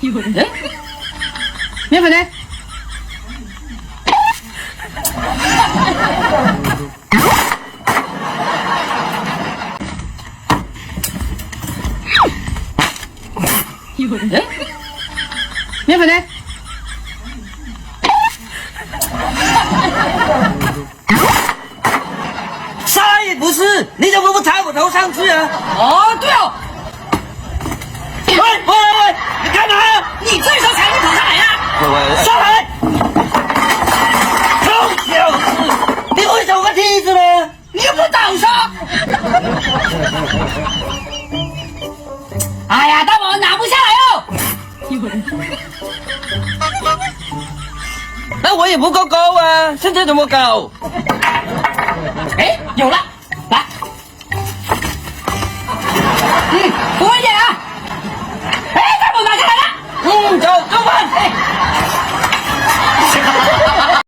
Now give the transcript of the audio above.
哎，面粉呢？哎，面粉呢？啥也不是，你怎么不踩我头上去啊？哦，对哦，喂，你干嘛？你最少踩你头上来呀！上来！臭小子，你会走个梯子呢？你又不倒上。哎呀，大宝拿不下来哦。那我也不够高啊，现在怎么高？哎，有了，来，扶稳一点啊！哎，大宝拿下来了。走吧。